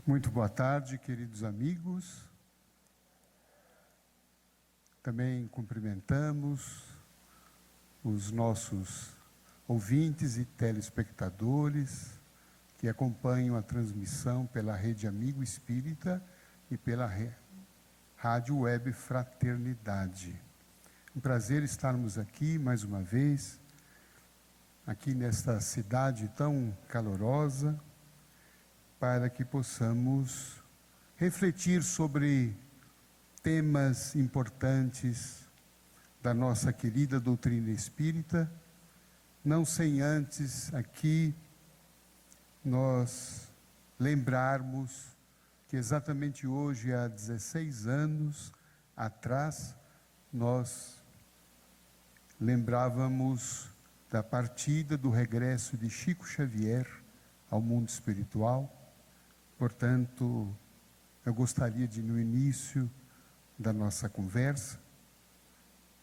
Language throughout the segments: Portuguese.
Muito boa tarde, queridos amigos. Também cumprimentamos os nossos ouvintes e telespectadores que acompanham a transmissão pela Rede Amigo Espírita e pela Rádio Web Fraternidade. Um prazer estarmos aqui mais uma vez, aqui nesta cidade tão calorosa, para que possamos refletir sobre temas importantes da nossa querida doutrina espírita, não sem antes aqui nós lembrarmos que exatamente hoje, há 16 anos atrás, nós lembrávamos da partida, do regresso de Chico Xavier ao mundo espiritual. Portanto, eu gostaria de, no início da nossa conversa,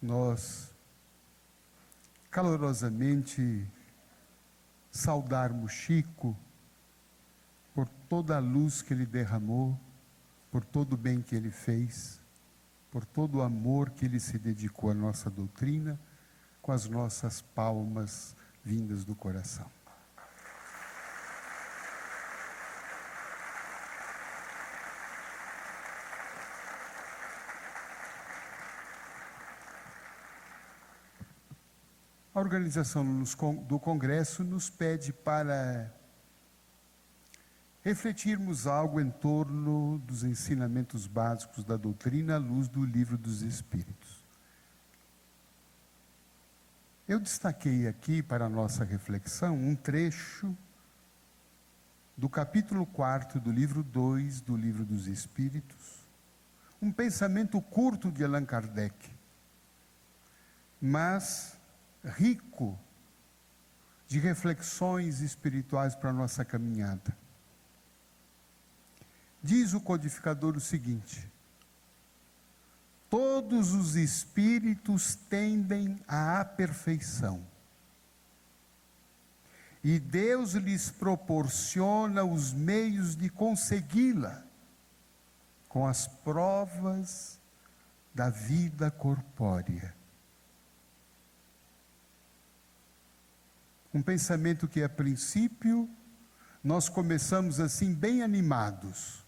nós calorosamente saudarmos Chico por toda a luz que ele derramou, por todo o bem que ele fez, por todo o amor que ele se dedicou à nossa doutrina, com as nossas palmas vindas do coração. A organização do Congresso nos pede para refletirmos algo em torno dos ensinamentos básicos da doutrina à luz do Livro dos Espíritos. Eu destaquei aqui para a nossa reflexão um trecho do capítulo 4 do livro 2 do Livro dos Espíritos, um pensamento curto de Allan Kardec, mas rico de reflexões espirituais para a nossa caminhada. Diz o codificador o seguinte: todos os espíritos tendem à perfeição, e Deus lhes proporciona os meios de consegui-la com as provas da vida corpórea. Um pensamento que, a princípio, nós começamos assim bem animados,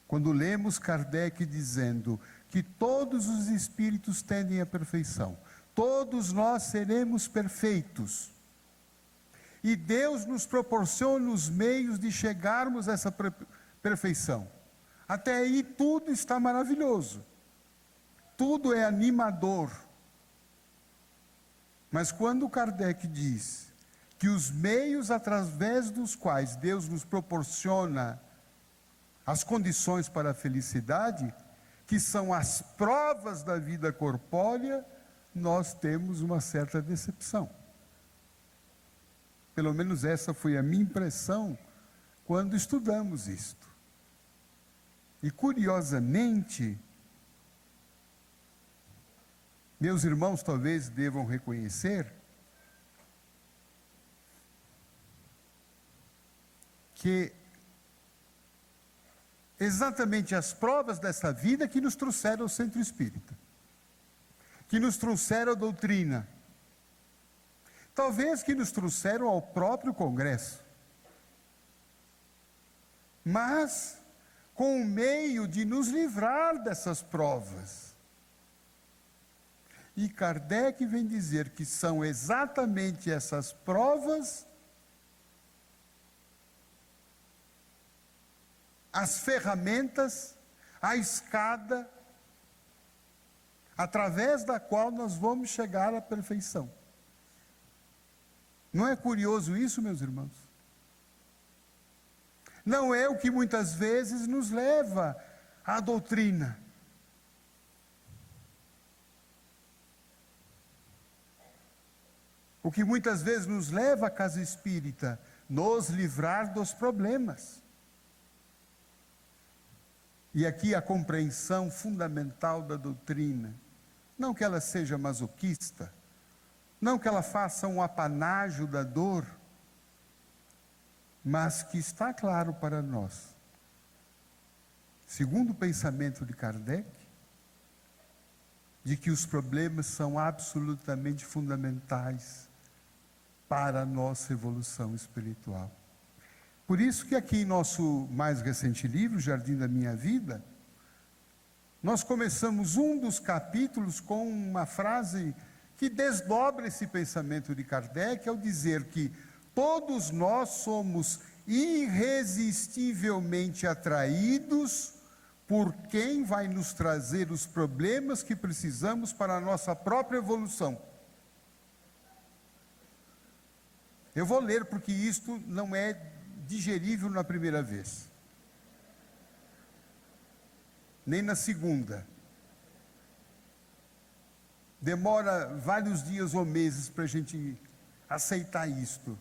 quando lemos Kardec dizendo que todos os espíritos tendem à perfeição, todos nós seremos perfeitos, e Deus nos proporciona os meios de chegarmos a essa perfeição. Até aí tudo está maravilhoso, tudo é animador. Mas quando Kardec diz que os meios através dos quais Deus nos proporciona as condições para a felicidade, que são as provas da vida corpórea, nós temos uma certa decepção. Pelo menos essa foi a minha impressão quando estudamos isto. E curiosamente, meus irmãos talvez devam reconhecer que exatamente as provas dessa vida que nos trouxeram ao centro espírita, que nos trouxeram a doutrina, talvez que nos trouxeram ao próprio Congresso, mas com o meio de nos livrar dessas provas. E Kardec vem dizer que são exatamente essas provas as ferramentas, a escada, através da qual nós vamos chegar à perfeição. Não é curioso isso, meus irmãos? Não é o que muitas vezes nos leva à doutrina. O que muitas vezes nos leva à casa espírita, nos livrar dos problemas. E aqui a compreensão fundamental da doutrina, não que ela seja masoquista, não que ela faça um apanágio da dor, mas que está claro para nós segundo o pensamento de Kardec, de que os problemas são absolutamente fundamentais para a nossa evolução espiritual. Por isso que aqui em nosso mais recente livro, Jardim da Minha Vida, nós começamos um dos capítulos com uma frase que desdobra esse pensamento de Kardec, ao dizer que todos nós somos irresistivelmente atraídos por quem vai nos trazer os problemas que precisamos para a nossa própria evolução. Eu vou ler porque isto não é digerível na primeira vez, nem na segunda. Demora vários dias ou meses para a gente aceitar isto.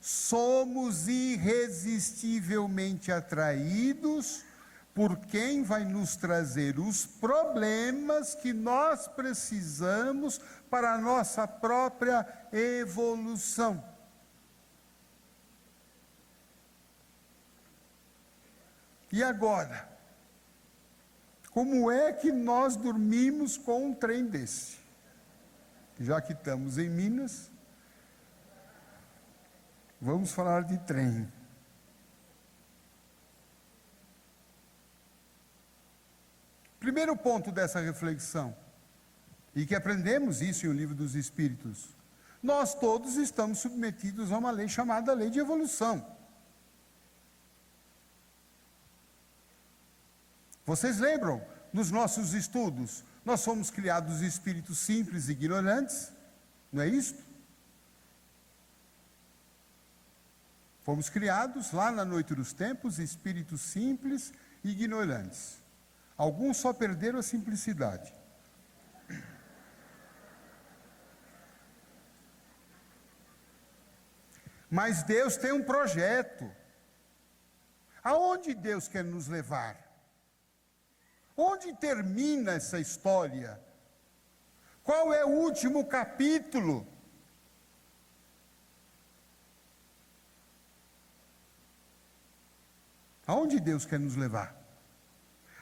Somos irresistivelmente atraídos por quem vai nos trazer os problemas que nós precisamos para a nossa própria evolução. E agora? Como é que nós dormimos com um trem desse? Já que estamos em Minas, vamos falar de trem. Primeiro ponto dessa reflexão, e que aprendemos isso em O Livro dos Espíritos: nós todos estamos submetidos a uma lei chamada lei de evolução. Vocês lembram, nos nossos estudos, nós fomos criados espíritos simples e ignorantes, não é isso? Fomos criados lá na noite dos tempos, espíritos simples e ignorantes. Alguns só perderam a simplicidade. Mas Deus tem um projeto. Aonde Deus quer nos levar? Onde termina essa história? Qual é o último capítulo? Aonde Deus quer nos levar?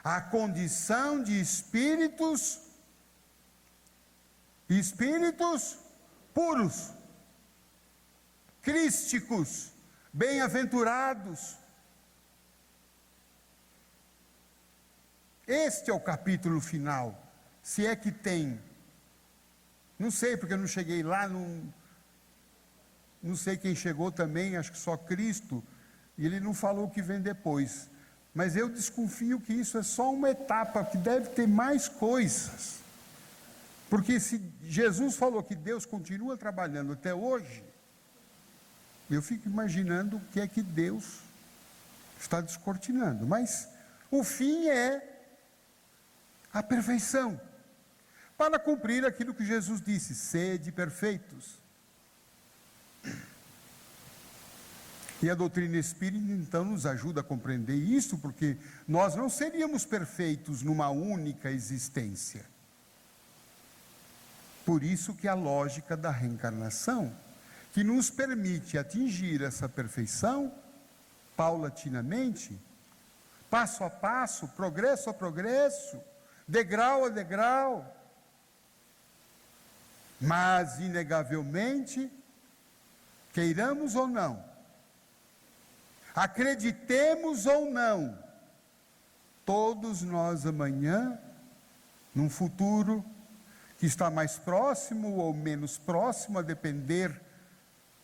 A condição de espíritos puros, crísticos, bem-aventurados. Este é o capítulo final, se é que tem. Não sei, porque eu não cheguei lá, não sei quem chegou também, acho que só Cristo, e ele não falou o que vem depois. Mas eu desconfio que isso é só uma etapa, que deve ter mais coisas. Porque se Jesus falou que Deus continua trabalhando até hoje, eu fico imaginando o que é que Deus está descortinando. Mas o fim é a perfeição, para cumprir aquilo que Jesus disse: sede perfeitos. E a doutrina espírita então nos ajuda a compreender isso, porque nós não seríamos perfeitos numa única existência. Por isso que a lógica da reencarnação, que nos permite atingir essa perfeição paulatinamente, passo a passo, progresso a progresso, degrau a degrau, mas inegavelmente, queiramos ou não, acreditemos ou não, todos nós amanhã, num futuro que está mais próximo ou menos próximo, a depender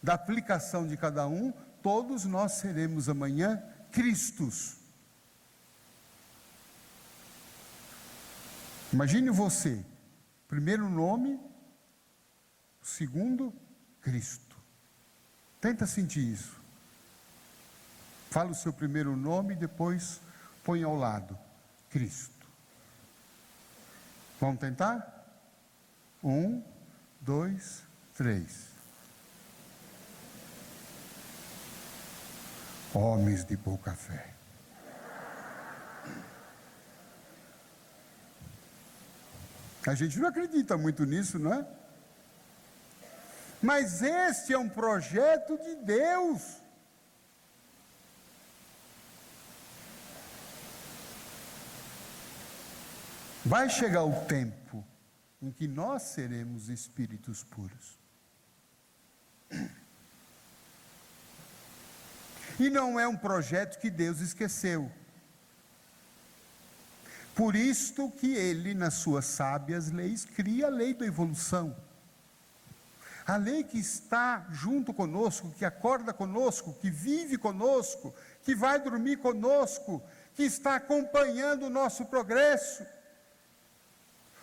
da aplicação de cada um, todos nós seremos amanhã Cristos. Imagine você, primeiro nome, segundo, Cristo. Tenta sentir isso. Fala o seu primeiro nome e depois põe ao lado, Cristo. Vamos tentar? 1, 2, 3. Homens de pouca fé. A gente não acredita muito nisso, não é? Mas este é um projeto de Deus. Vai chegar o tempo em que nós seremos espíritos puros. E não é um projeto que Deus esqueceu. Por isto que Ele, nas suas sábias leis, cria a lei da evolução. A lei que está junto conosco, que acorda conosco, que vive conosco, que vai dormir conosco, que está acompanhando o nosso progresso,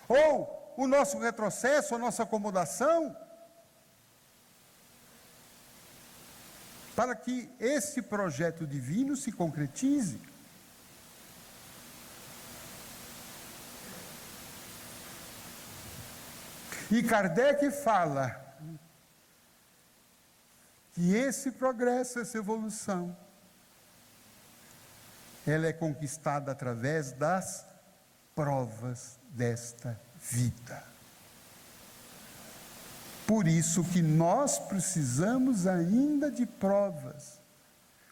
ou o nosso retrocesso, a nossa acomodação, para que esse projeto divino se concretize. E Kardec fala que esse progresso, essa evolução, ela é conquistada através das provas desta vida. Por isso que nós precisamos ainda de provas.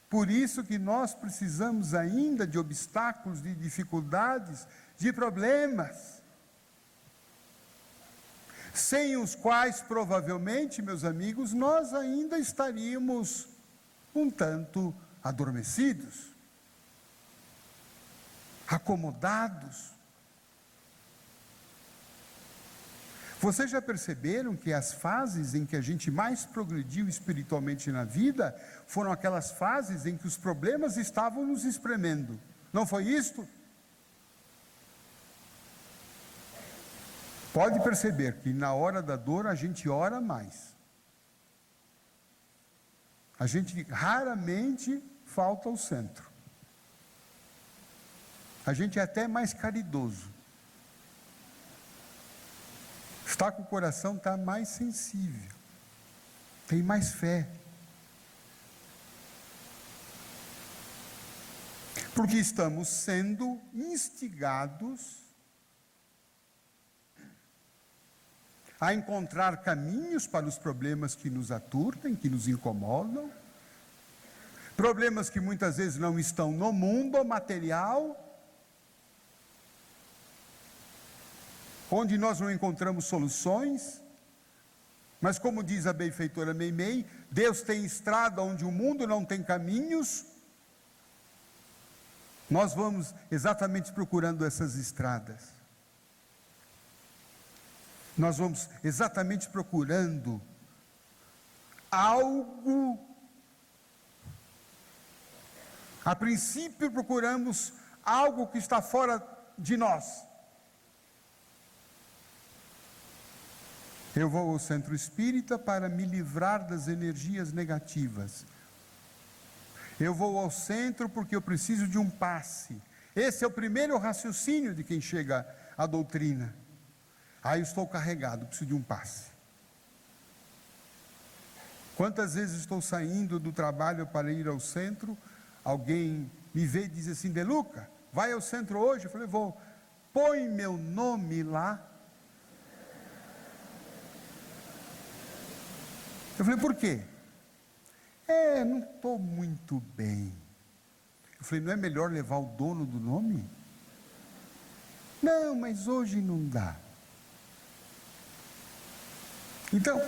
Por isso que nós precisamos ainda de obstáculos, de dificuldades, de problemas, sem os quais, provavelmente, meus amigos, nós ainda estaríamos um tanto adormecidos, acomodados. Vocês já perceberam que as fases em que a gente mais progrediu espiritualmente na vida foram aquelas fases em que os problemas estavam nos espremendo? Não foi isto? Pode perceber que na hora da dor a gente ora mais. A gente raramente falta ao centro. A gente é até mais caridoso. Está com o coração, está mais sensível. Tem mais fé. Porque estamos sendo instigados a encontrar caminhos para os problemas que nos aturdem, que nos incomodam, problemas que muitas vezes não estão no mundo material, onde nós não encontramos soluções, mas como diz a benfeitora Meimei, Deus tem estrada onde o mundo não tem caminhos. Nós vamos exatamente procurando essas estradas. Nós vamos exatamente procurando algo. A princípio procuramos algo que está fora de nós. Eu vou ao centro espírita para me livrar das energias negativas. Eu vou ao centro porque eu preciso de um passe. Esse é o primeiro raciocínio de quem chega à doutrina. Eu estou carregado, preciso de um passe. Quantas vezes estou saindo do trabalho para ir ao centro, alguém me vê e diz assim: De Luca, vai ao centro hoje? Eu falei: vou. Põe meu nome lá. Eu falei: por quê? Não estou muito bem. Eu falei: não é melhor levar o dono do nome? Não, mas hoje não dá. Então,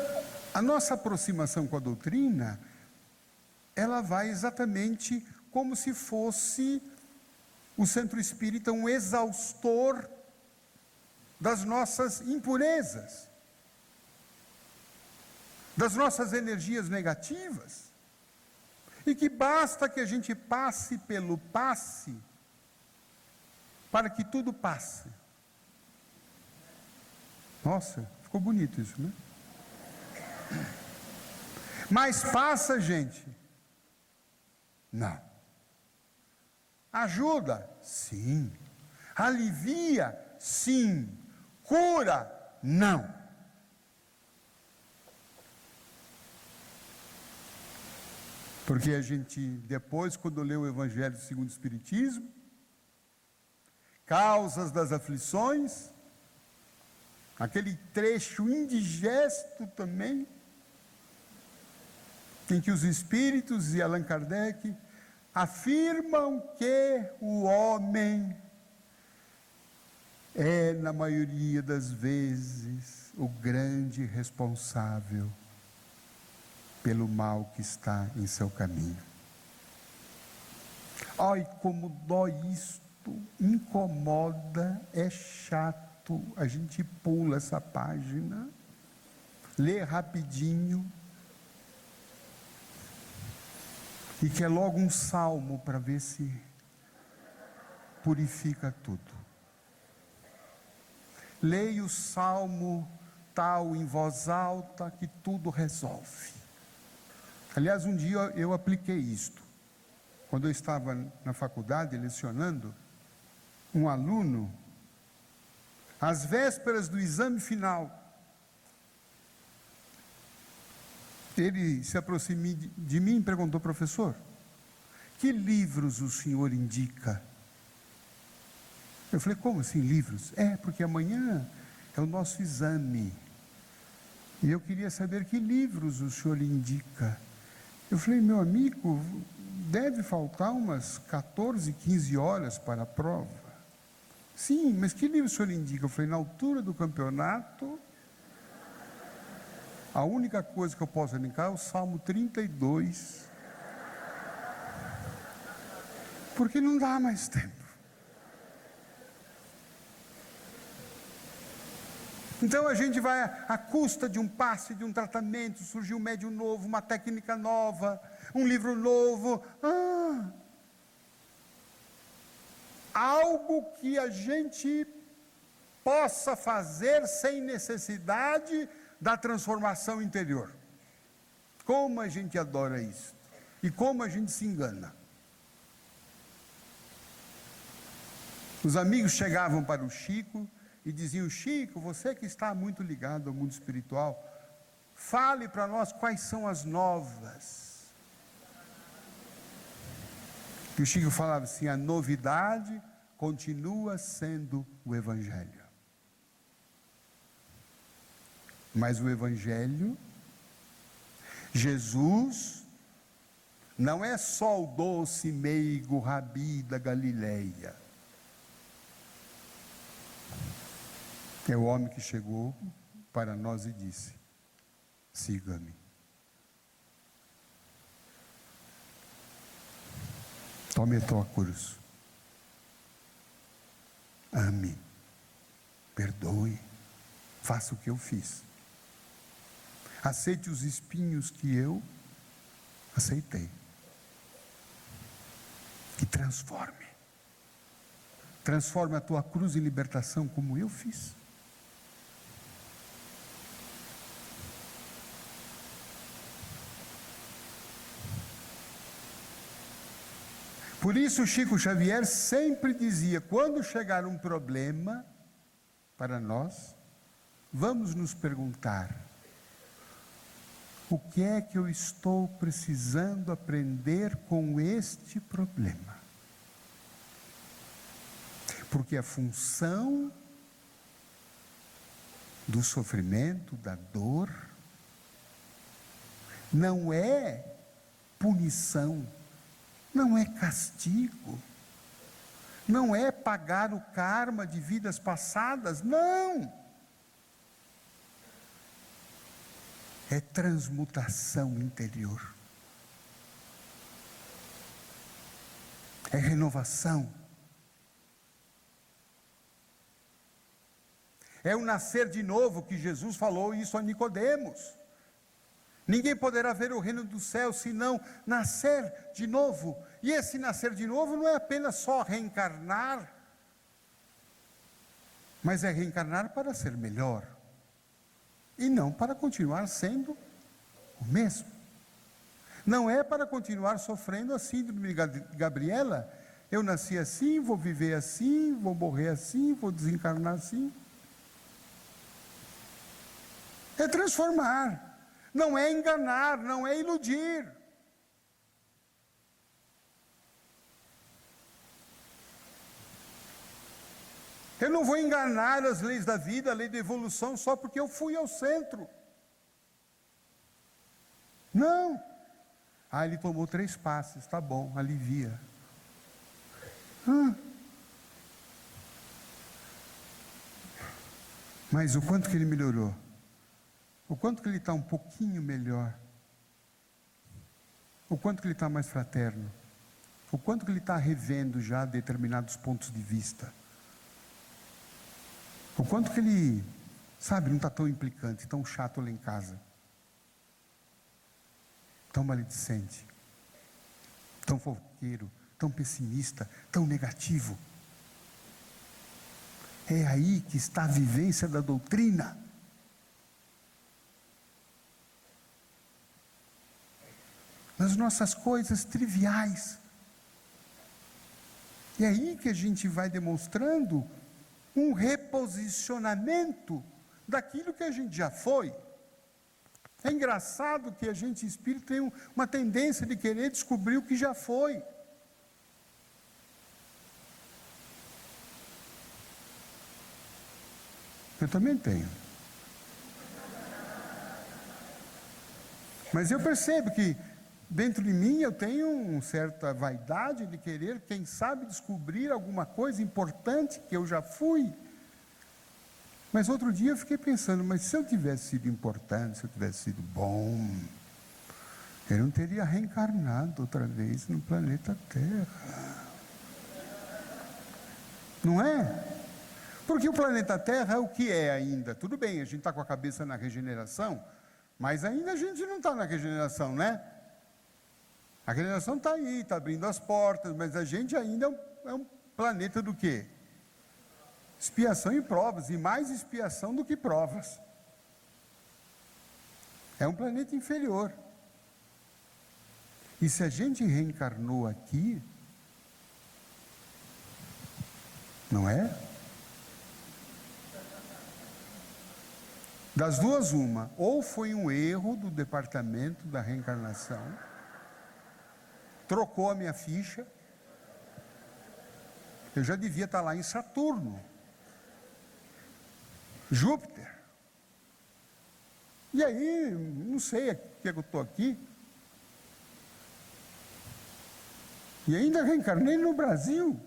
a nossa aproximação com a doutrina, ela vai exatamente como se fosse o centro espírita um exaustor das nossas impurezas, das nossas energias negativas, e que basta que a gente passe pelo passe, para que tudo passe. Nossa, ficou bonito isso, né? Mas passa, gente? Não. Ajuda? Sim. Alivia? Sim. Cura? Não. Porque a gente, depois, quando lê o Evangelho segundo o Espiritismo, causas das aflições, aquele trecho indigesto também, em que os espíritos e Allan Kardec afirmam que o homem é, na maioria das vezes, o grande responsável pelo mal que está em seu caminho. Ai, como dói isto, incomoda, é chato, a gente pula essa página, lê rapidinho, e quer logo um salmo para ver se purifica tudo. Leia o salmo tal em voz alta que tudo resolve. Aliás, um dia eu apliquei isto. Quando eu estava na faculdade lecionando, um aluno, às vésperas do exame final, ele se aproximou de mim e perguntou: professor, que livros o senhor indica? Eu falei: como assim livros? Porque amanhã é o nosso exame, e eu queria saber que livros o senhor indica. Eu falei: meu amigo, deve faltar umas 14, 15 horas para a prova. Sim, mas que livro o senhor indica? Eu falei: na altura do campeonato, a única coisa que eu posso indicar é o Salmo 32, porque não dá mais tempo. Então a gente vai à custa de um passe, de um tratamento, surgiu um médium novo, uma técnica nova, um livro novo, algo que a gente possa fazer sem necessidade da transformação interior. Como a gente adora isso, e como a gente se engana. Os amigos chegavam para o Chico e diziam: Chico, você que está muito ligado ao mundo espiritual, fale para nós quais são as novas. E o Chico falava assim: a novidade continua sendo o Evangelho. Mas o Evangelho, Jesus, não é só o doce meigo rabi da Galileia. É o homem que chegou para nós e disse: siga-me. Tome a tua cruz. Ame. Perdoe. Faça o que eu fiz. Aceite os espinhos que eu aceitei. E transforme. Transforme a tua cruz em libertação como eu fiz. Por isso Chico Xavier sempre dizia: quando chegar um problema para nós, vamos nos perguntar: o que é que eu estou precisando aprender com este problema? Porque a função do sofrimento, da dor, não é punição, não é castigo, não é pagar o karma de vidas passadas, não. É transmutação interior, é renovação, é o nascer de novo que Jesus falou isso a Nicodemos. Ninguém poderá ver o reino do céu senão nascer de novo. E esse nascer de novo não é apenas só reencarnar, mas é reencarnar para ser melhor, e não para continuar sendo o mesmo. Não é para continuar sofrendo a síndrome de Gabriela: eu nasci assim, vou viver assim, vou morrer assim, vou desencarnar assim. É transformar. Não é enganar, não é iludir. Eu não vou enganar as leis da vida, a lei da evolução, só porque eu fui ao centro. Não. Ele tomou 3 passes, tá bom, alivia. Mas o quanto que ele melhorou, o quanto que ele está um pouquinho melhor, o quanto que ele está mais fraterno, o quanto que ele está revendo já determinados pontos de vista, o quanto que ele, sabe, não está tão implicante, tão chato lá em casa, tão maledicente, tão fofoqueiro, tão pessimista, tão negativo. É aí que está a vivência da doutrina. Nas nossas coisas triviais. É aí que a gente vai demonstrando um reposicionamento daquilo que a gente já foi. É engraçado que a gente, espírito, tem uma tendência de querer descobrir o que já foi. Eu também tenho. Mas eu percebo que dentro de mim eu tenho uma certa vaidade de querer, quem sabe, descobrir alguma coisa importante que eu já fui. Mas outro dia eu fiquei pensando, mas se eu tivesse sido importante, se eu tivesse sido bom, eu não teria reencarnado outra vez no planeta Terra. Não é? Porque o planeta Terra é o que é ainda. Tudo bem, a gente está com a cabeça na regeneração, mas ainda a gente não está na regeneração, né? A regeneração está aí, está abrindo as portas, mas a gente ainda é um planeta do quê? Expiação e provas, e mais expiação do que provas. É um planeta inferior. E se a gente reencarnou aqui, não é? Das duas, uma, ou foi um erro do departamento da reencarnação, trocou a minha ficha, eu já devia estar lá em Saturno, Júpiter, e aí, não sei que eu estou aqui, e ainda reencarnei no Brasil.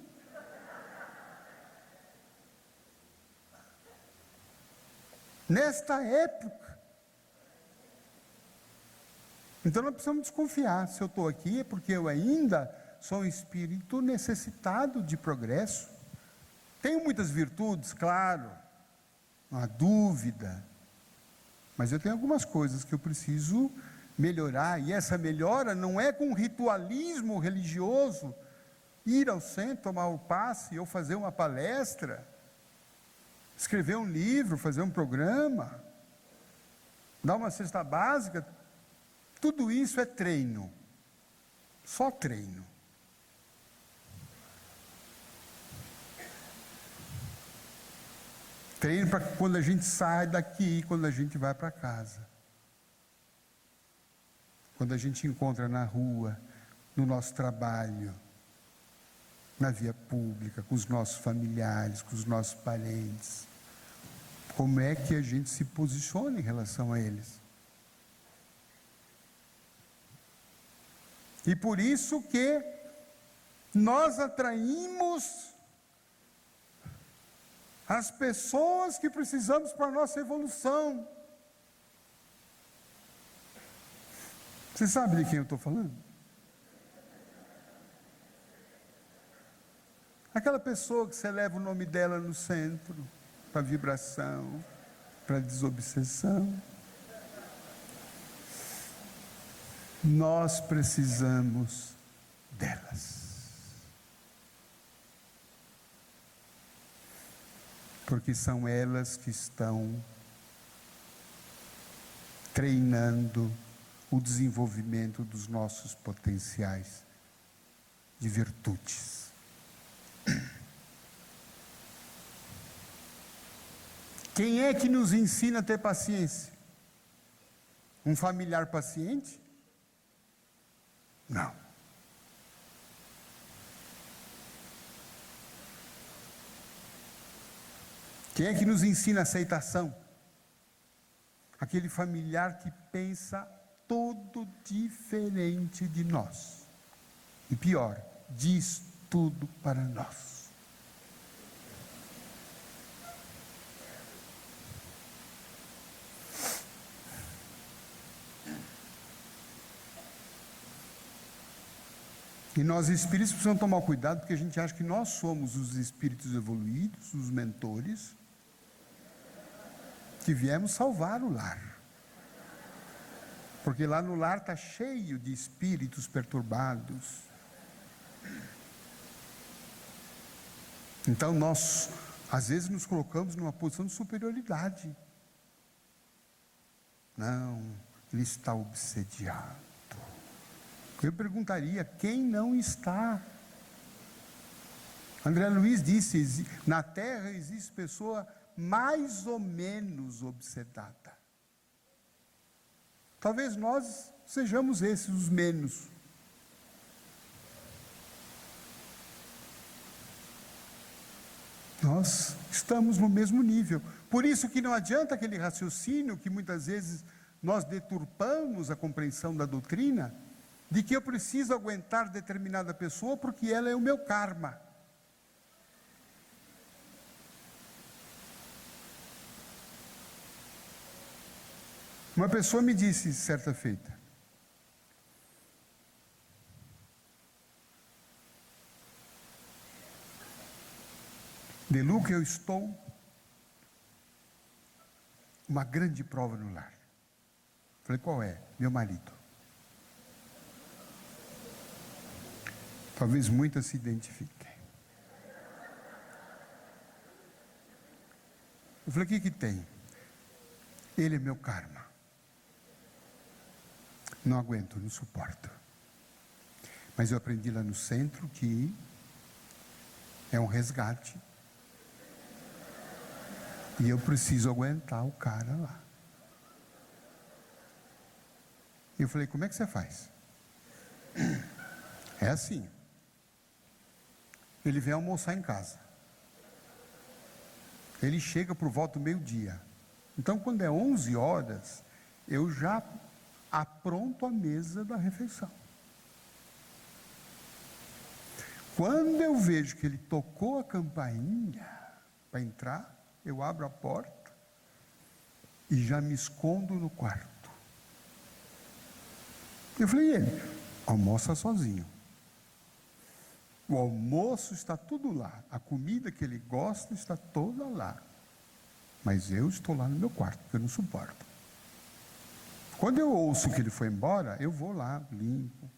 Nesta época. Então nós precisamos desconfiar. Se eu estou aqui é porque eu ainda sou um espírito necessitado de progresso. Tenho muitas virtudes, claro, não há dúvida. Mas eu tenho algumas coisas que eu preciso melhorar. E essa melhora não é com ritualismo religioso, ir ao centro, tomar o passe, ou fazer uma palestra, escrever um livro, fazer um programa, dar uma cesta básica. Tudo isso é treino, só treino. Treino para quando a gente sai daqui, quando a gente vai para casa, quando a gente encontra na rua, no nosso trabalho, na via pública, com os nossos familiares, com os nossos parentes. Como é que a gente se posiciona em relação a eles? E por isso que nós atraímos as pessoas que precisamos para a nossa evolução. Você sabe de quem eu estou falando? Aquela pessoa que você leva o nome dela no centro, para vibração, para desobsessão. Nós precisamos delas. Porque são elas que estão treinando o desenvolvimento dos nossos potenciais de virtudes. Quem é que nos ensina a ter paciência? Um familiar paciente? Não. Quem é que nos ensina a aceitação? Aquele familiar que pensa todo diferente de nós. E pior, diz tudo para nós. E nós espíritos precisamos tomar cuidado, porque a gente acha que nós somos os espíritos evoluídos, os mentores, que viemos salvar o lar. Porque lá no lar está cheio de espíritos perturbados. Então nós, às vezes, nos colocamos numa posição de superioridade. Não, ele está obsediado. Eu perguntaria, quem não está? André Luiz disse, na Terra existe pessoa mais ou menos obsedada. Talvez nós sejamos esses, os menos. Nós estamos no mesmo nível. Por isso que não adianta aquele raciocínio que muitas vezes nós deturpamos a compreensão da doutrina, de que eu preciso aguentar determinada pessoa porque ela é o meu karma. Uma pessoa me disse certa feita: Deluca, eu estou uma grande prova no lar. Falei, qual é? Meu marido. Talvez muitas se identifiquem. Eu falei, o que tem? Ele é meu karma. Não aguento, não suporto. Mas eu aprendi lá no centro que é um resgate. E eu preciso aguentar o cara lá. Eu falei, como é que você faz? É assim. Ele vem almoçar em casa. Ele chega por volta do meio-dia. Então, quando é 11 horas, eu já apronto a mesa da refeição. Quando eu vejo que ele tocou a campainha para entrar, eu abro a porta e já me escondo no quarto. Eu falei, e ele? Almoça sozinho. O almoço está tudo lá. A comida que ele gosta está toda lá. Mas eu estou lá no meu quarto, porque eu não suporto. Quando eu ouço que ele foi embora, eu vou lá, limpo,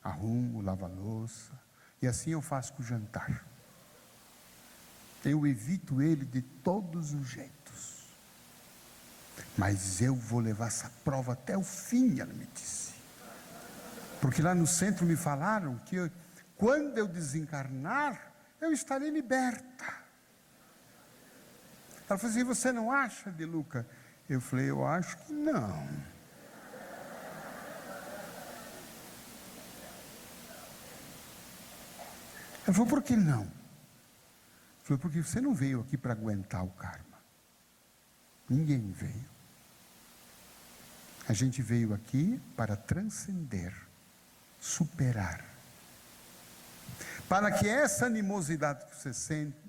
arrumo, lavo a louça. E assim eu faço com o jantar. Eu evito ele de todos os jeitos. Mas eu vou levar essa prova até o fim, ela me disse. Porque lá no centro me falaram que quando eu desencarnar, eu estarei liberta. Ela falou assim, você não acha, Deluca? Eu falei, eu acho que não. Ela falou, por que não? Eu falei, porque você não veio aqui para aguentar o karma. Ninguém veio. A gente veio aqui para transcender, superar. Para que essa animosidade que você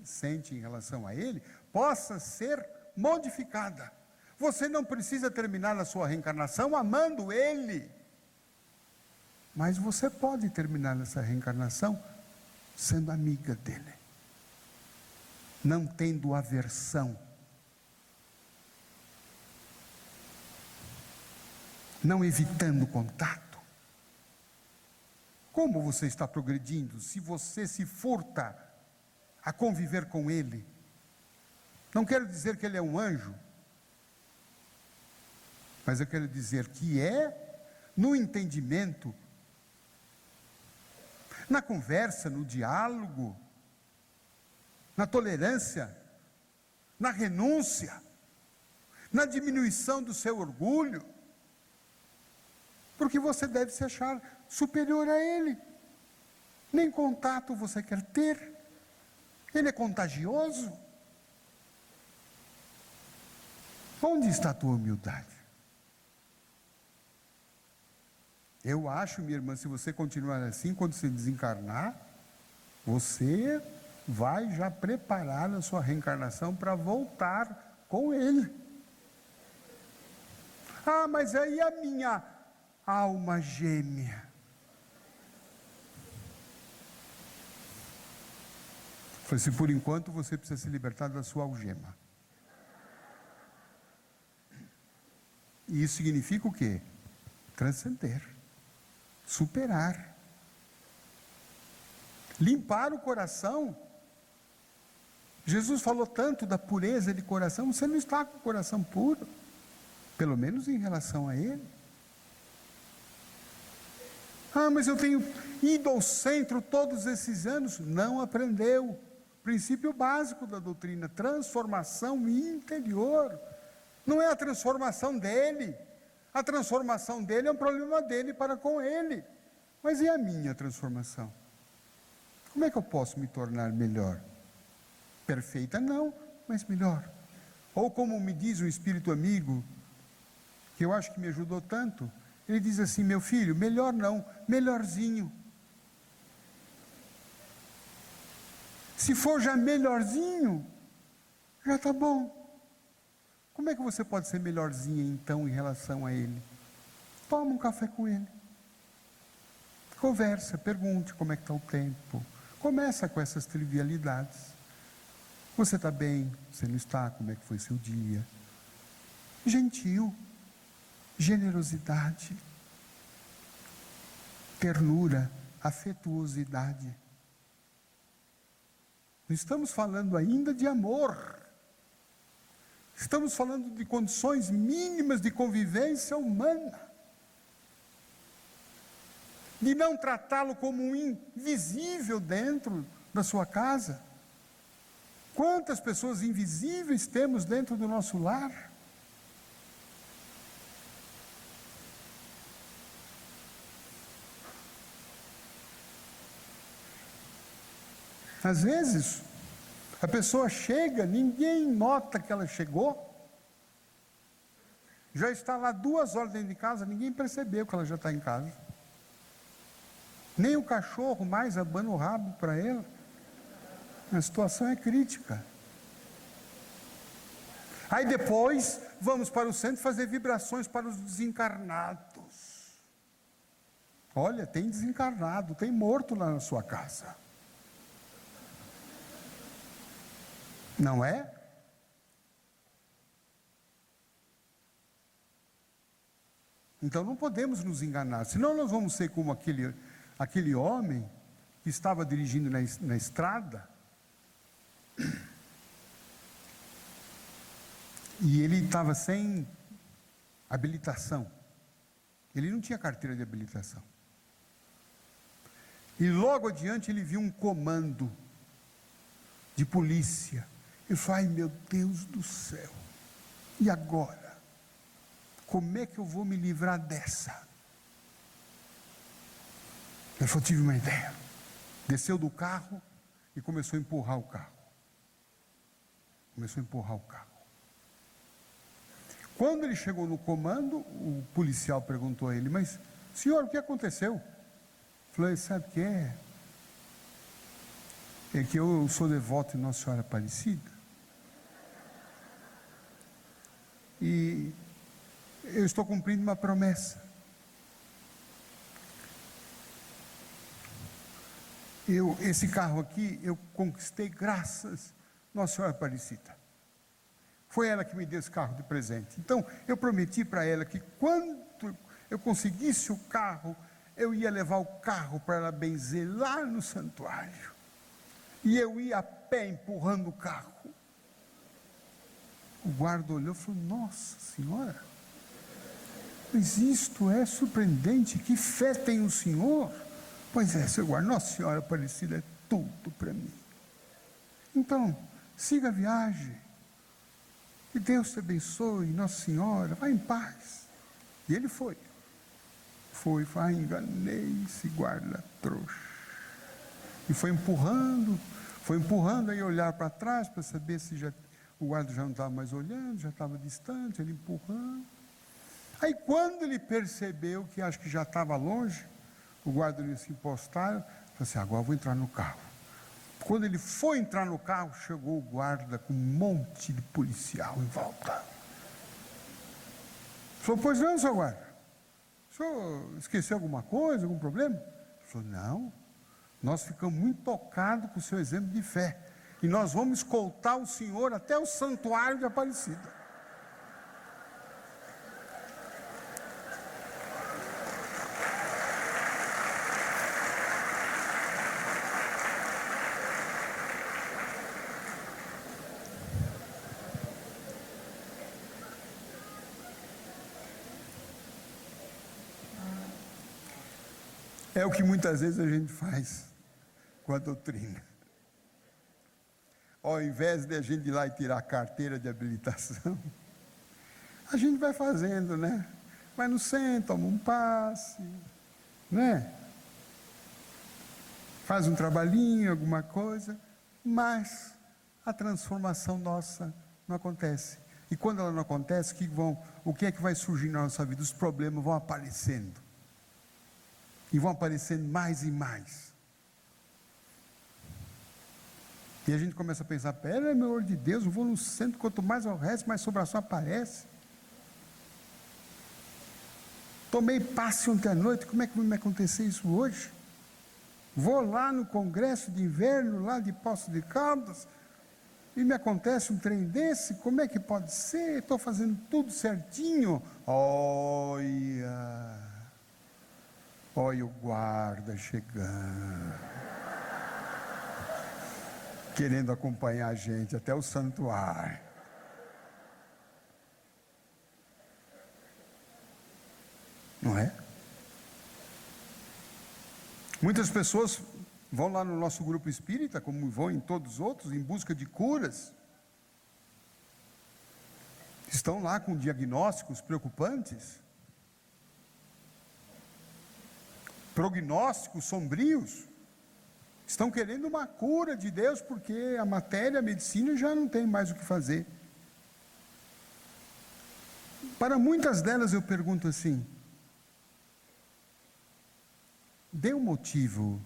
sente em relação a ele, possa ser modificada. Você não precisa terminar a sua reencarnação amando ele. Mas você pode terminar essa reencarnação sendo amiga dele. Não tendo aversão. Não evitando contato. Como você está progredindo se você se furta a conviver com ele? Não quero dizer que ele é um anjo, mas eu quero dizer que no entendimento, na conversa, no diálogo, na tolerância, na renúncia, na diminuição do seu orgulho, porque você deve se achar superior a ele. Nem contato você quer ter. Ele é contagioso. Onde está a tua humildade? Eu acho, minha irmã, se você continuar assim, quando você desencarnar, você vai já preparar a sua reencarnação para voltar com ele. Ah, mas aí a minha alma gêmea. Falei assim, por enquanto você precisa se libertar da sua algema. E isso significa o quê? Transcender, superar, limpar o coração. Jesus falou tanto da pureza de coração, você não está com o coração puro, pelo menos em relação a Ele. Ah, mas eu tenho ido ao centro todos esses anos. Não aprendeu. Princípio básico da doutrina, transformação interior. Não é a transformação dele. A transformação dele é um problema dele para com ele. Mas e a minha transformação? Como é que eu posso me tornar melhor? Perfeita não, mas melhor. Ou como me diz um espírito amigo, que eu acho que me ajudou tanto, ele diz assim, meu filho, melhor não, melhorzinho. Se for já melhorzinho, já está bom. Como é que você pode ser melhorzinha então em relação a ele? Toma um café com ele. Conversa, pergunte como é que está o tempo. Começa com essas trivialidades. Você está bem? Você não está? Como é que foi seu dia? Gentil, generosidade, ternura, afetuosidade. Não estamos falando ainda de amor. Estamos falando de condições mínimas de convivência humana. De não tratá-lo como um invisível dentro da sua casa. Quantas pessoas invisíveis temos dentro do nosso lar? Às vezes, a pessoa chega, ninguém nota que ela chegou. Já está lá 2 horas dentro de casa, ninguém percebeu que ela já está em casa. Nem o cachorro mais abana o rabo para ela. A situação é crítica. Aí depois, vamos para o centro fazer vibrações para os desencarnados. Olha, tem desencarnado, tem morto lá na sua casa. Não é? Então não podemos nos enganar, senão nós vamos ser como aquele homem que estava dirigindo na estrada e ele estava sem habilitação. Ele não tinha carteira de habilitação. E logo adiante ele viu um comando de polícia. Ele falou, ai meu Deus do céu, e agora? Como é que eu vou me livrar dessa? Ele falou, tive uma ideia. Desceu do carro e começou a empurrar o carro. Quando ele chegou no comando, o policial perguntou a ele, mas senhor, o que aconteceu? Ele falou, sabe o que é? É que eu sou devoto de Nossa Senhora Aparecida. E eu estou cumprindo uma promessa. Esse carro aqui, eu conquistei graças a Nossa Senhora Aparecida. Foi ela que me deu esse carro de presente. Então, eu prometi para ela que quando eu conseguisse o carro, eu ia levar o carro para ela benzer lá no santuário. E eu ia a pé empurrando o carro. O guarda olhou e falou, nossa senhora, mas isto é surpreendente, que fé tem o senhor? Pois é, seu guarda, Nossa Senhora Aparecida é tudo para mim. Então, siga a viagem, que Deus te abençoe, Nossa Senhora, vá em paz. E ele foi, enganei esse guarda trouxa. E foi empurrando, aí olhar para trás para saber se o guarda já não estava mais olhando, já estava distante, ele empurrando. Aí quando ele percebeu que acho que já estava longe, o guarda ia se encostar, falou assim, agora eu vou entrar no carro. Quando ele foi entrar no carro, chegou o guarda com um monte de policial em volta. Falou, pois não, seu guarda, o senhor esqueceu alguma coisa, algum problema? Ele falou, não, nós ficamos muito tocados com o seu exemplo de fé. E nós vamos escoltar o Senhor até o santuário de Aparecida. É o que muitas vezes a gente faz com a doutrina. Ao invés de a gente ir lá e tirar a carteira de habilitação, a gente vai fazendo, né? Vai no centro, toma um passe, né? Faz um trabalhinho, alguma coisa, mas a transformação nossa não acontece. E quando ela não acontece, o que é que vai surgir na nossa vida? Os problemas vão aparecendo. E vão aparecendo mais e mais. E a gente começa a pensar, pera, meu amor de Deus, eu vou no centro, quanto mais eu rezo, mais sobração aparece. Tomei passe ontem à noite, como é que vai me acontecer isso hoje? Vou lá no congresso de inverno, lá de Poços de Caldas, e me acontece um trem desse, como é que pode ser? Estou fazendo tudo certinho. Olha o guarda chegando, querendo acompanhar a gente até o santuário. Não é? Muitas pessoas vão lá no nosso grupo espírita, como vão em todos os outros, em busca de curas. Estão lá com diagnósticos preocupantes, prognósticos sombrios. Estão querendo uma cura de Deus, porque a matéria, a medicina já não tem mais o que fazer. Para muitas delas eu pergunto assim: dê um motivo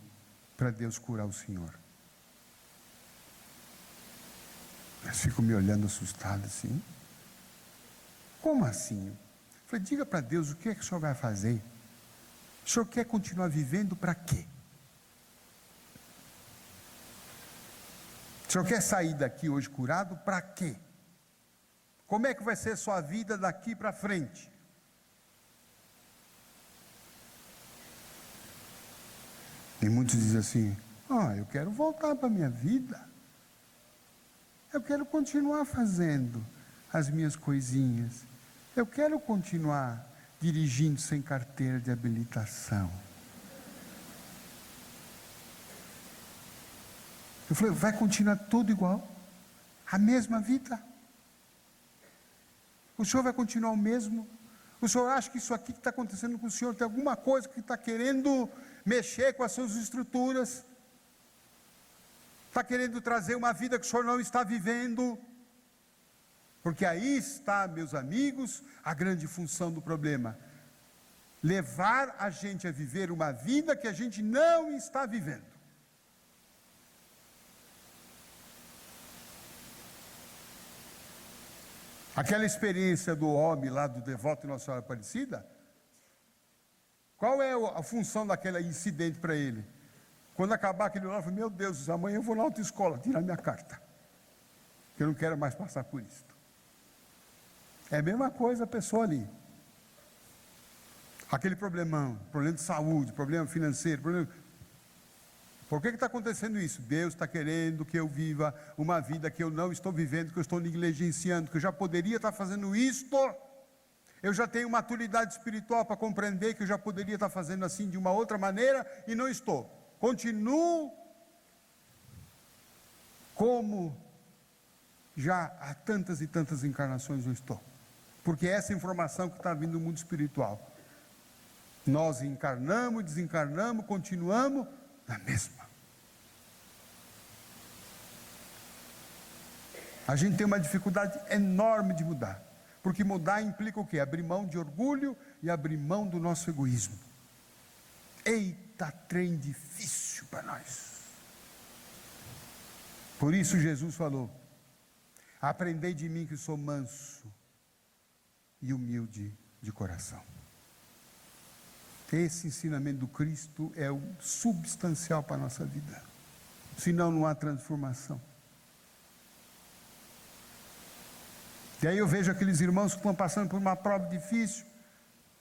para Deus curar o senhor. Eles ficam me olhando assustado assim. Como assim? Eu falei, diga para Deus o que é que o senhor vai fazer. O senhor quer continuar vivendo para quê? O senhor quer sair daqui hoje curado para quê? Como é que vai ser a sua vida daqui para frente? E muitos dizem assim, eu quero voltar para a minha vida. Eu quero continuar fazendo as minhas coisinhas. Eu quero continuar dirigindo sem carteira de habilitação. Eu falei, vai continuar tudo igual? A mesma vida? O senhor vai continuar o mesmo? O senhor acha que isso aqui que está acontecendo com o senhor tem alguma coisa que está querendo mexer com as suas estruturas? Está querendo trazer uma vida que o senhor não está vivendo? Porque aí está, meus amigos, a grande função do problema. Levar a gente a viver uma vida que a gente não está vivendo. Aquela experiência do homem lá, do devoto de Nossa Senhora Aparecida, qual é a função daquele incidente para ele? Quando acabar aquele lá, ele falou, meu Deus, amanhã eu vou na autoescola tirar minha carta, que eu não quero mais passar por isso. É a mesma coisa a pessoa ali. Aquele problemão, problema de saúde, problema financeiro, Por que está acontecendo isso? Deus está querendo que eu viva uma vida que eu não estou vivendo, que eu estou negligenciando, que eu já poderia estar fazendo isto. Eu já tenho maturidade espiritual para compreender que eu já poderia estar fazendo assim de uma outra maneira e não estou. Continuo como já há tantas e tantas encarnações eu estou. Porque essa informação que está vindo do mundo espiritual. Nós encarnamos, desencarnamos, continuamos na mesma. A gente tem uma dificuldade enorme de mudar. Porque mudar implica o quê? Abrir mão de orgulho e abrir mão do nosso egoísmo. Eita, trem difícil para nós. Por isso Jesus falou, aprendei de mim que sou manso e humilde de coração. Esse ensinamento do Cristo é o substancial para a nossa vida. Senão não há transformação. E aí eu vejo aqueles irmãos que estão passando por uma prova difícil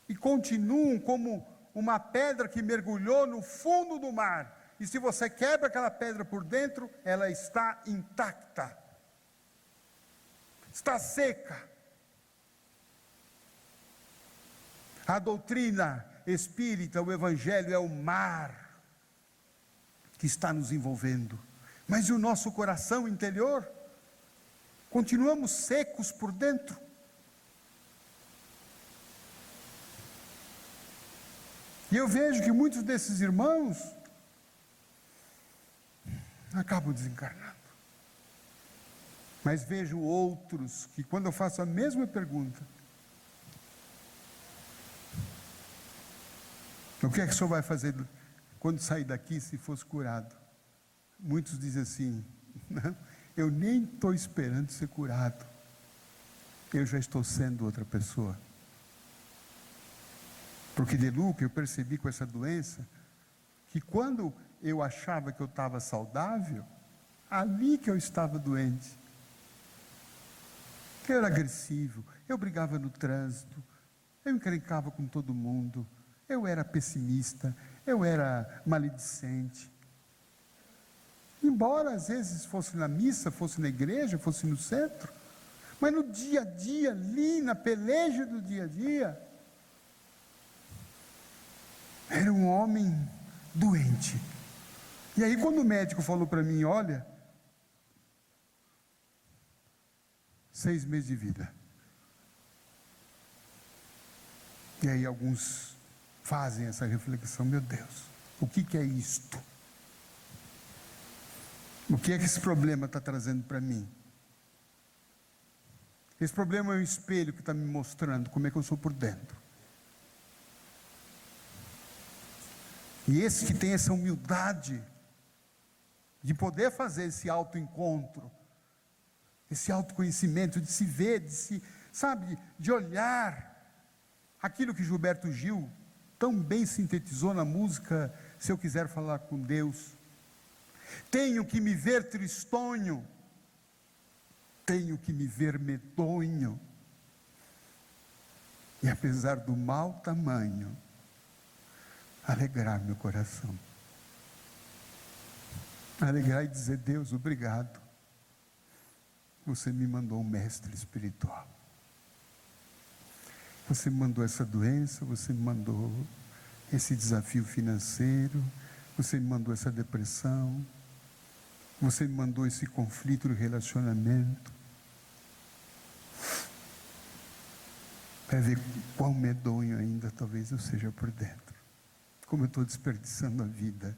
e continuam como uma pedra que mergulhou no fundo do mar. E se você quebra aquela pedra por dentro, ela está intacta, está seca. A doutrina espírita, o evangelho é o mar que está nos envolvendo. Mas e o nosso coração interior? Continuamos secos por dentro. E eu vejo que muitos desses irmãos acabam desencarnando. Mas vejo outros que, quando eu faço a mesma pergunta, o que é que o senhor vai fazer quando sair daqui se fosse curado? Muitos dizem assim: não, eu nem estou esperando ser curado, eu já estou sendo outra pessoa. Porque de Luca eu percebi com essa doença, que quando eu achava que eu estava saudável, ali que eu estava doente. Eu era agressivo, eu brigava no trânsito, eu encrencava com todo mundo, eu era pessimista, eu era maledicente. Embora às vezes fosse na missa, fosse na igreja, fosse no centro, mas no dia a dia, ali na peleja do dia a dia, era um homem doente. E aí quando o médico falou para mim: olha, 6 meses de vida. E aí alguns fazem essa reflexão: meu Deus, o que é isto? O que é que esse problema está trazendo para mim? Esse problema é um espelho que está me mostrando como é que eu sou por dentro. E esse que tem essa humildade de poder fazer esse autoencontro, esse autoconhecimento, de se ver, de se, sabe, de olhar aquilo que Gilberto Gil tão bem sintetizou na música Se Eu Quiser Falar com Deus. Tenho que me ver tristonho, tenho que me ver medonho, e apesar do mau tamanho, alegrar meu coração, alegrar e dizer: Deus, obrigado, você me mandou um mestre espiritual, você me mandou essa doença, você me mandou esse desafio financeiro, você me mandou essa depressão, você me mandou esse conflito de relacionamento, para ver quão medonho ainda talvez eu seja por dentro, como eu estou desperdiçando a vida,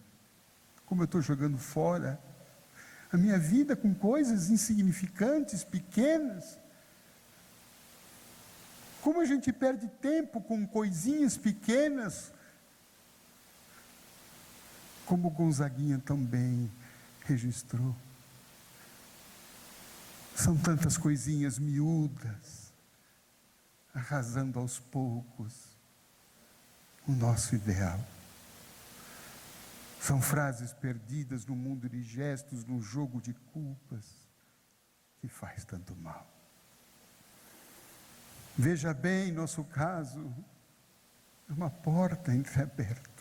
como eu estou jogando fora a minha vida com coisas insignificantes, pequenas, como a gente perde tempo com coisinhas pequenas, como Gonzaguinha também registrou. São tantas coisinhas miúdas, arrasando aos poucos o nosso ideal. São frases perdidas no mundo de gestos, num jogo de culpas, que faz tanto mal. Veja bem, nosso caso é uma porta entreaberta.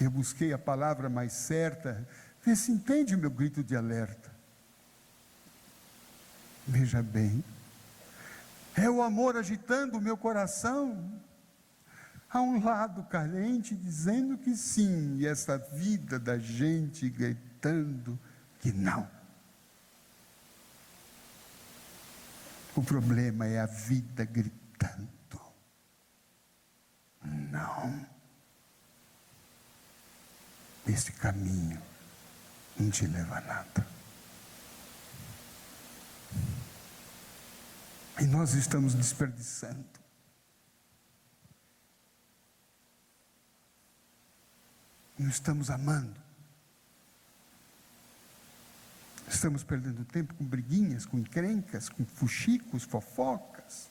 Eu busquei a palavra mais certa, vê se entende o meu grito de alerta. Veja bem, é o amor agitando o meu coração, há um lado carente dizendo que sim, e essa vida da gente gritando que não. O problema é a vida gritando não. Esse caminho não te leva a nada. E nós estamos desperdiçando. Não estamos amando. Estamos perdendo tempo com briguinhas, com encrencas, com fuxicos, fofocas.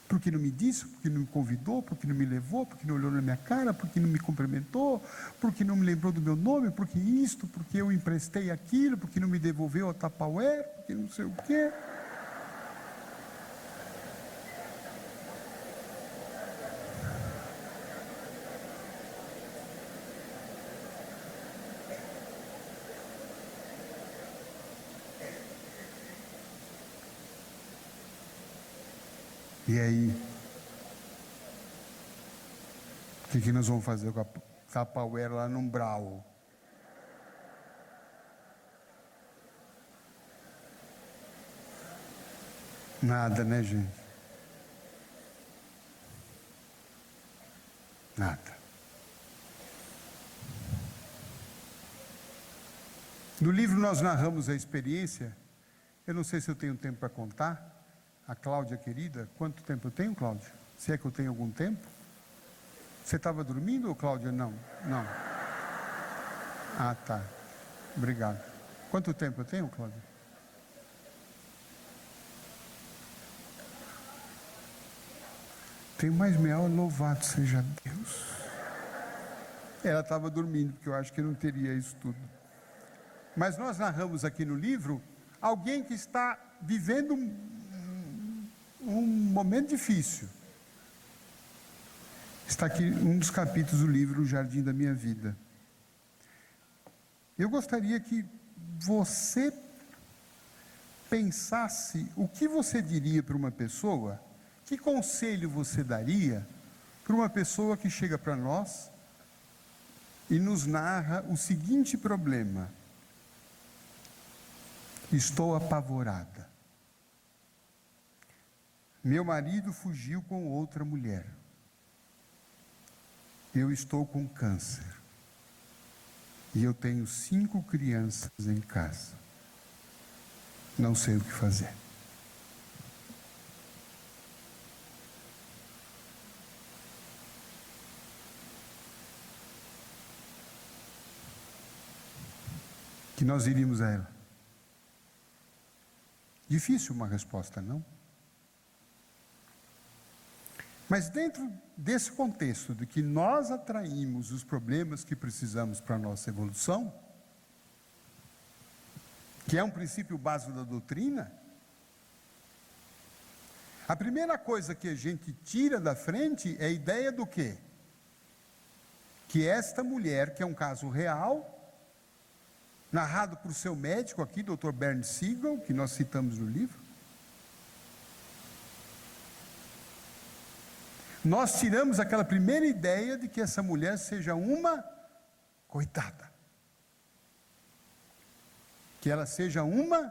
Porque não me disse, porque não me convidou, porque não me levou, porque não olhou na minha cara, porque não me cumprimentou, porque não me lembrou do meu nome, porque isto, porque eu emprestei aquilo, porque não me devolveu a Tupperware, porque não sei o quê. E aí? O que nós vamos fazer com a Tupperware lá no umbral? Nada, né, gente? Nada. No livro nós narramos a experiência. Eu não sei se eu tenho tempo para contar. A Cláudia querida, quanto tempo eu tenho, Cláudia? Se é que eu tenho algum tempo? Você estava dormindo ou, Cláudia? Não, não. Ah, tá. Obrigado. Quanto tempo eu tenho, Cláudia? Tenho mais meia hora, louvado seja Deus. Ela estava dormindo, porque eu acho que não teria isso tudo. Mas nós narramos aqui no livro alguém que está vivendo um momento difícil. Está aqui um dos capítulos do livro, O Jardim da Minha Vida. Eu gostaria que você pensasse o que você diria para uma pessoa, que conselho você daria para uma pessoa que chega para nós e nos narra o seguinte problema: estou apavorada. Meu marido fugiu com outra mulher. Eu estou com câncer. E eu tenho 5 crianças em casa. Não sei o que fazer. Que nós iríamos a ela. Difícil uma resposta, não? Mas dentro desse contexto de que nós atraímos os problemas que precisamos para a nossa evolução, que é um princípio básico da doutrina, a primeira coisa que a gente tira da frente é a ideia do quê? Que esta mulher, que é um caso real, narrado por seu médico aqui, Dr. Bernd Siegel, que nós citamos no livro, nós tiramos aquela primeira ideia de que essa mulher seja uma coitada, que ela seja uma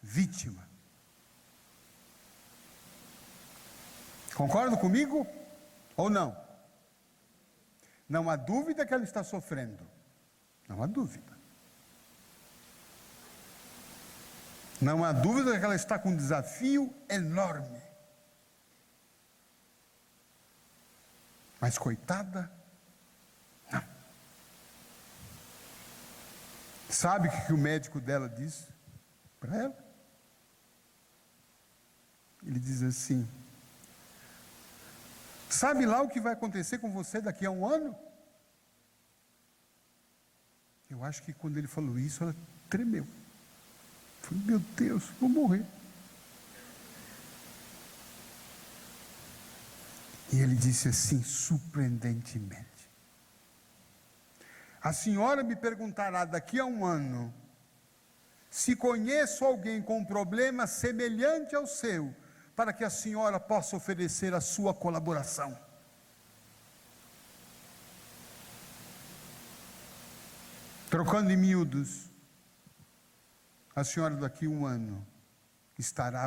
vítima. Concordam comigo ou não? Não há dúvida que ela está sofrendo, não há dúvida. Não há dúvida que ela está com um desafio enorme. Mas coitada, não. Sabe o que o médico dela disse para ela? Ele diz assim: sabe lá o que vai acontecer com você daqui a 1 ano? Eu acho que quando ele falou isso, ela tremeu. Falei, meu Deus, vou morrer. E ele disse assim, surpreendentemente: a senhora me perguntará daqui a 1 ano se conheço alguém com um problema semelhante ao seu, para que a senhora possa oferecer a sua colaboração. Trocando em miúdos, a senhora daqui a 1 ano estará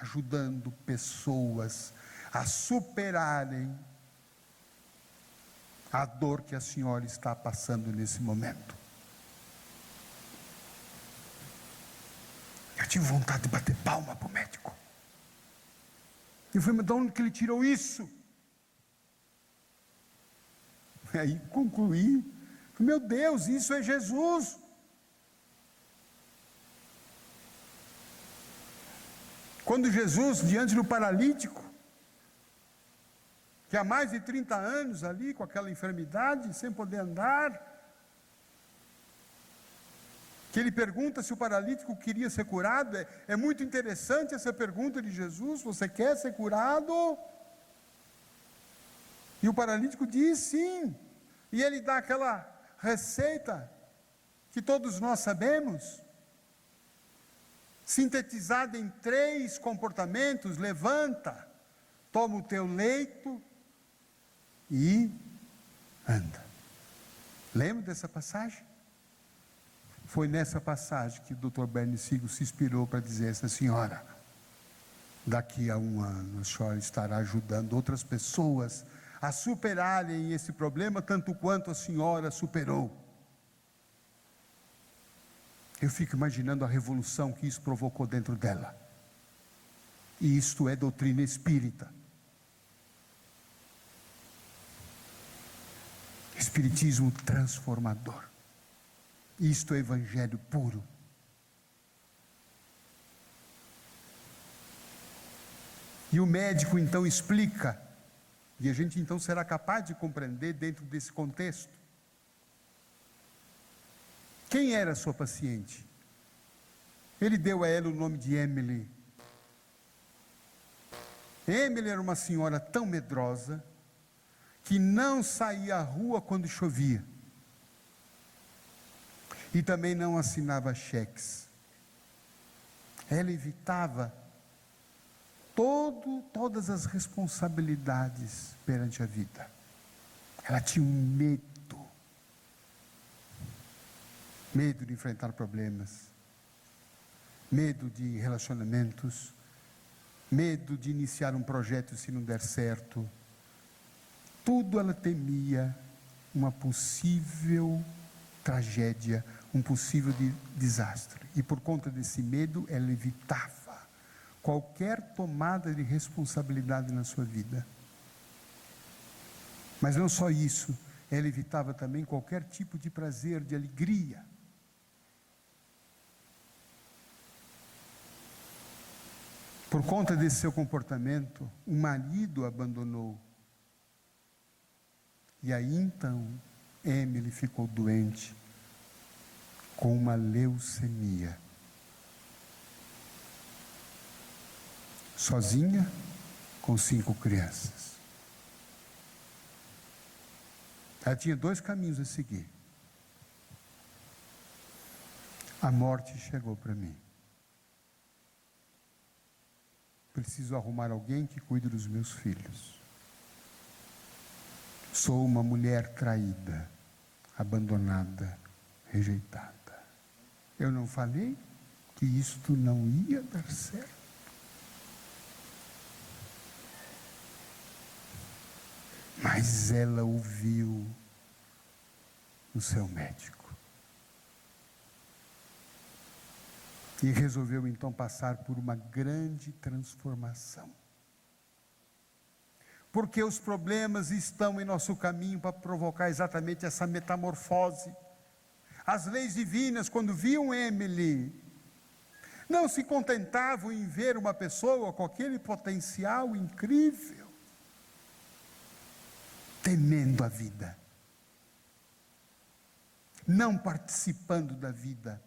ajudando pessoas a superarem a dor que a senhora está passando nesse momento. Eu tive vontade de bater palma para o médico. Eu falei, mas de onde que ele tirou isso? Aí concluí, meu Deus, isso é Jesus. Quando Jesus, diante do paralítico, que há mais de 30 anos ali, com aquela enfermidade, sem poder andar, que ele pergunta se o paralítico queria ser curado. É muito interessante essa pergunta de Jesus: você quer ser curado? E o paralítico diz sim, e ele dá aquela receita que todos nós sabemos, sintetizada em 3 comportamentos: levanta, toma o teu leito e anda. Lembra dessa passagem? Foi nessa passagem que o Dr. Bernie Siegel se inspirou para dizer: essa senhora, daqui a um ano a senhora estará ajudando outras pessoas a superarem esse problema tanto quanto a senhora superou. Eu fico imaginando a revolução que isso provocou dentro dela. E isto é doutrina espírita. Espiritismo transformador. Isto é evangelho puro. E o médico então explica, e a gente então será capaz de compreender dentro desse contexto. Quem era a sua paciente? Ele deu a ela o nome de Emily. Emily era uma senhora tão medrosa que não saía à rua quando chovia. E também não assinava cheques. Ela evitava todas as responsabilidades perante a vida. Ela tinha um medo de enfrentar problemas, medo de relacionamentos, medo de iniciar um projeto se não der certo. Tudo ela temia uma possível tragédia, um possível desastre. E por conta desse medo, ela evitava qualquer tomada de responsabilidade na sua vida. Mas não só isso, ela evitava também qualquer tipo de prazer, de alegria. Por conta desse seu comportamento, o marido a abandonou. E aí então, Emily ficou doente com uma leucemia. Sozinha, com 5 crianças. Ela tinha 2 caminhos a seguir. A morte chegou para mim. Preciso arrumar alguém que cuide dos meus filhos. Sou uma mulher traída, abandonada, rejeitada. Eu não falei que isto não ia dar certo? Mas ela ouviu o seu médico. E resolveu então passar por uma grande transformação. Porque os problemas estão em nosso caminho para provocar exatamente essa metamorfose. As leis divinas, quando viam Emily, não se contentavam em ver uma pessoa com aquele potencial incrível, temendo a vida, não participando da vida,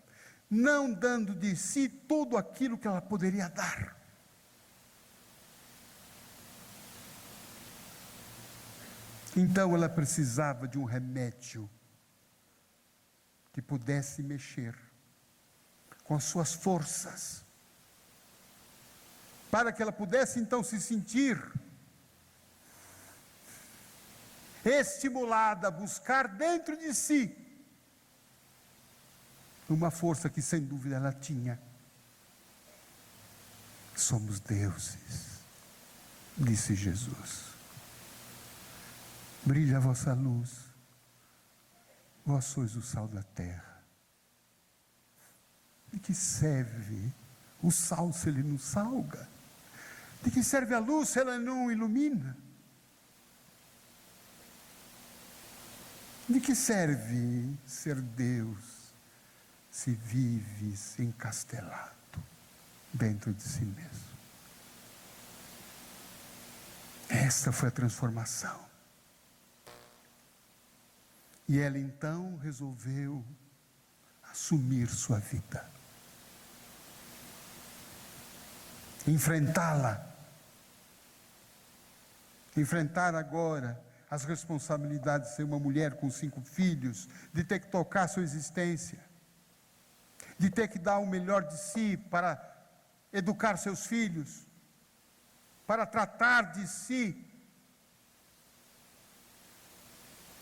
não dando de si tudo aquilo que ela poderia dar. Então ela precisava de um remédio que pudesse mexer com as suas forças, para que ela pudesse então se sentir estimulada a buscar dentro de si uma força que sem dúvida ela tinha. Somos deuses, disse Jesus. Brilha a vossa luz, vós sois o sal da terra. De que serve o sal se ele não salga? De que serve a luz se ela não ilumina? De que serve ser Deus se vives encastelado dentro de si mesmo? Esta foi a transformação. E ela então resolveu assumir sua vida, enfrentá-la, enfrentar agora as responsabilidades de ser uma mulher com 5 filhos, de ter que tocar sua existência, de ter que dar o melhor de si para educar seus filhos, para tratar de si,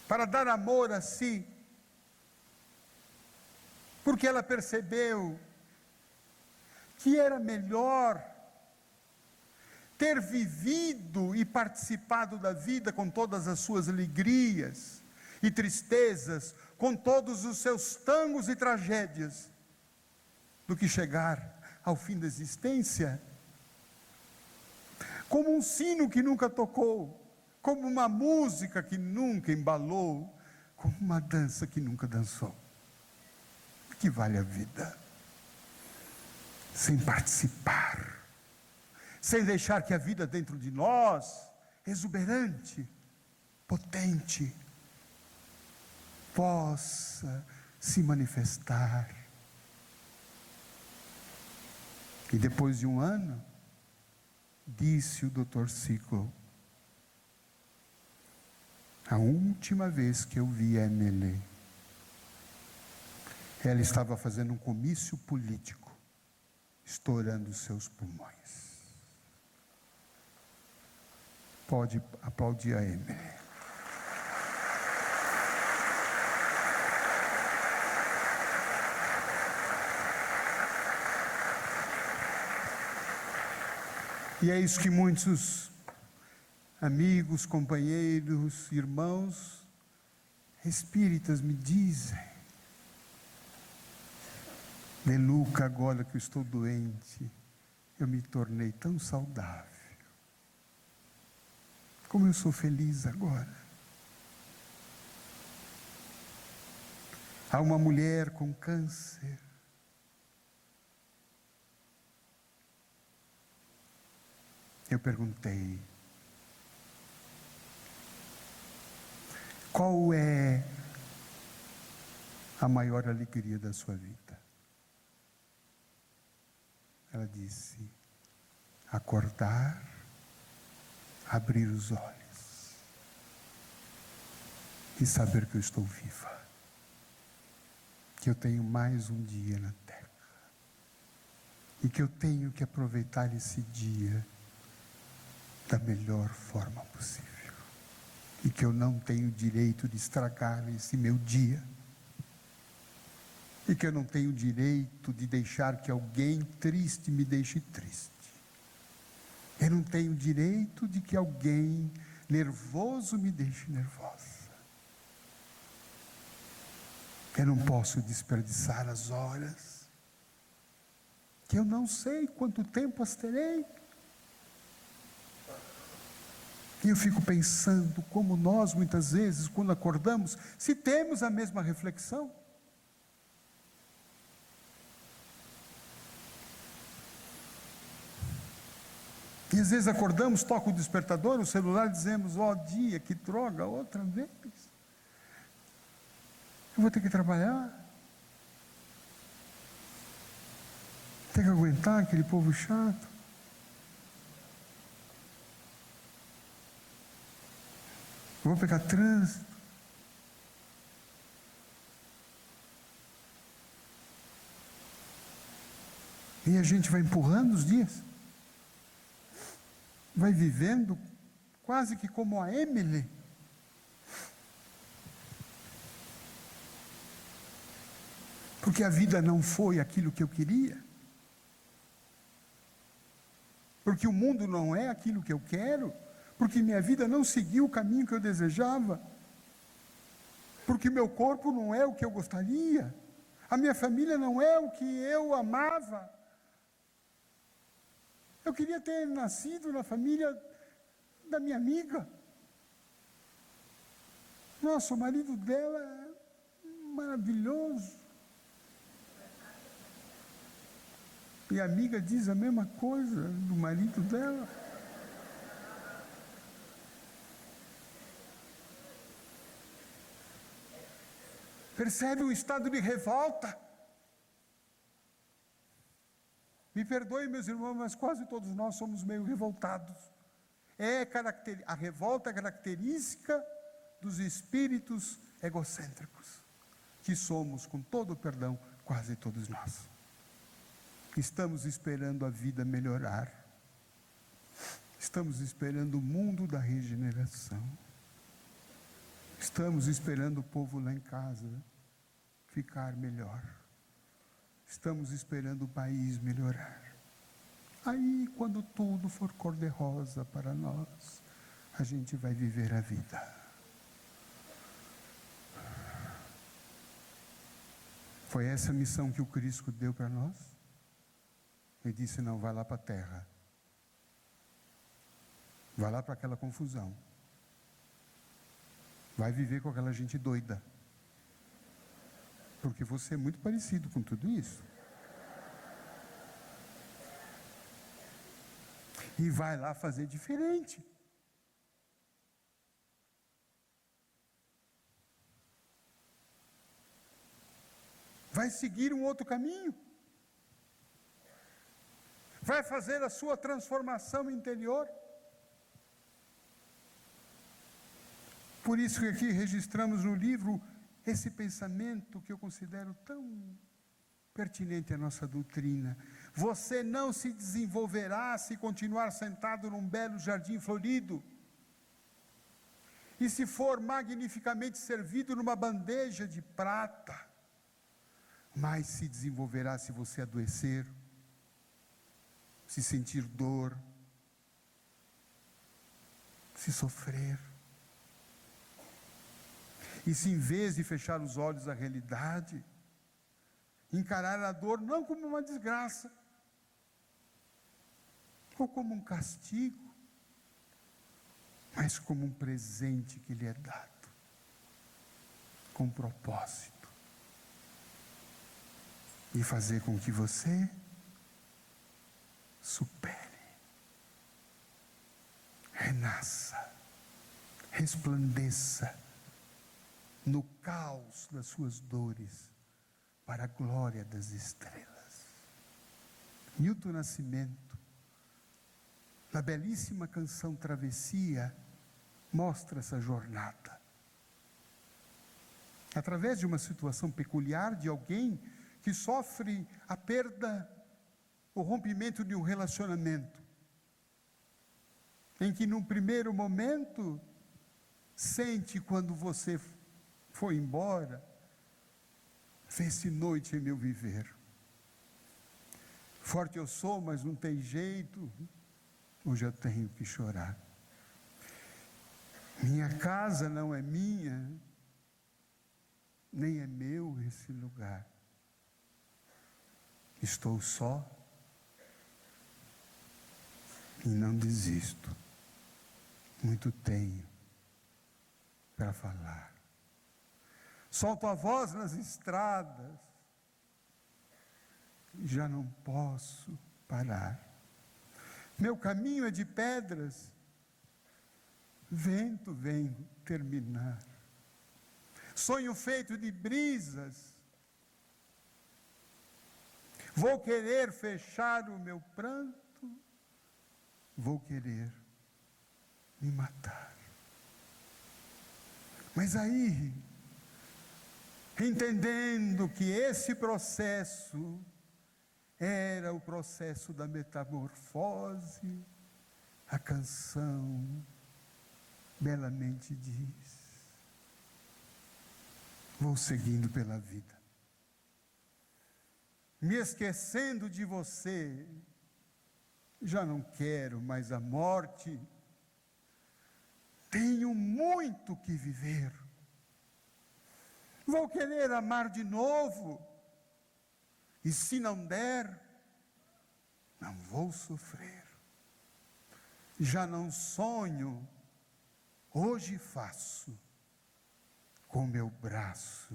para dar amor a si, porque ela percebeu que era melhor ter vivido e participado da vida com todas as suas alegrias e tristezas, com todos os seus tangos e tragédias, do que chegar ao fim da existência como um sino que nunca tocou, como uma música que nunca embalou, como uma dança que nunca dançou. O que vale a vida? Sem participar, sem deixar que a vida dentro de nós, exuberante, potente, possa se manifestar. E depois de um ano, disse o Dr. Siegel, a última vez que eu vi Emily, ela estava fazendo um comício político, estourando seus pulmões. Pode aplaudir a Emily. E é isso que muitos amigos, companheiros, irmãos espíritas me dizem. Leluca, agora que eu estou doente, eu me tornei tão saudável. Como eu sou feliz agora. Há uma mulher com câncer. Eu perguntei, qual é a maior alegria da sua vida? Ela disse, acordar, abrir os olhos e saber que eu estou viva, que eu tenho mais um dia na terra e que eu tenho que aproveitar esse dia da melhor forma possível e que eu não tenho direito de estragar esse meu dia e que eu não tenho direito de deixar que alguém triste me deixe triste. Eu não tenho direito de que alguém nervoso me deixe nervosa. Eu não posso desperdiçar as horas que eu não sei quanto tempo as terei. E eu fico pensando como nós, muitas vezes, quando acordamos, se temos a mesma reflexão. E às vezes acordamos, toca o despertador, o celular, e dizemos, ó dia, que droga, outra vez. Eu vou ter que trabalhar. Ter que aguentar aquele povo chato. Eu vou pegar trânsito. E a gente vai empurrando os dias. Vai vivendo quase que como a Emily. Porque a vida não foi aquilo que eu queria. Porque o mundo não é aquilo que eu quero. Porque minha vida não seguiu o caminho que eu desejava, porque meu corpo não é o que eu gostaria, a minha família não é o que eu amava. Eu queria ter nascido na família da minha amiga. Nossa, o marido dela é maravilhoso. E a amiga diz a mesma coisa do marido dela. Percebe um estado de revolta? Me perdoe, meus irmãos, mas quase todos nós somos meio revoltados. A revolta é característica dos espíritos egocêntricos, que somos, com todo o perdão, quase todos nós. Estamos esperando a vida melhorar. Estamos esperando o mundo da regeneração. Estamos esperando o povo lá em casa ficar melhor. Estamos esperando o país melhorar. Aí, quando tudo for cor-de-rosa para nós, a gente vai viver a vida. Foi essa a missão que o Cristo deu para nós? Ele disse: não, vai lá para a terra. Vai lá para aquela confusão. Vai viver com aquela gente doida. Porque você é muito parecido com tudo isso. E vai lá fazer diferente. Vai seguir um outro caminho. Vai fazer a sua transformação interior. Por isso que aqui registramos no livro esse pensamento que eu considero tão pertinente à nossa doutrina. Você não se desenvolverá se continuar sentado num belo jardim florido, e se for magnificamente servido numa bandeja de prata, mas se desenvolverá se você adoecer, se sentir dor, se sofrer. E se em vez de fechar os olhos à realidade, encarar a dor não como uma desgraça, ou como um castigo, mas como um presente que lhe é dado, com propósito, e fazer com que você supere, renasça, resplandeça no caos das suas dores, para a glória das estrelas. Milton Nascimento, na belíssima canção Travessia, mostra essa jornada. Através de uma situação peculiar de alguém que sofre a perda, o rompimento de um relacionamento, em que num primeiro momento, sente quando você foi embora, fez-se noite em meu viver. Forte eu sou, mas não tem jeito, hoje eu tenho que chorar. Minha casa não é minha, nem é meu esse lugar. Estou só e não desisto. Muito tenho para falar. Solto a voz nas estradas, já não posso parar. Meu caminho é de pedras, vento vem terminar. Sonho feito de brisas, vou querer fechar o meu pranto, vou querer me matar. Mas aí, entendendo que esse processo era o processo da metamorfose, a canção belamente diz: vou seguindo pela vida, me esquecendo de você, já não quero mais a morte, tenho muito que viver. Vou querer amar de novo, e se não der, não vou sofrer. Já não sonho, hoje faço com meu braço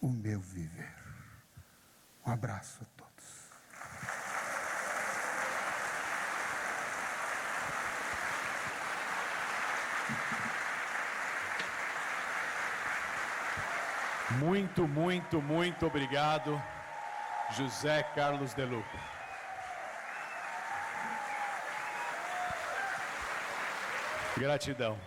o meu viver. Um abraço a todos. Muito, muito, muito obrigado, José Carlos de Luca. Gratidão.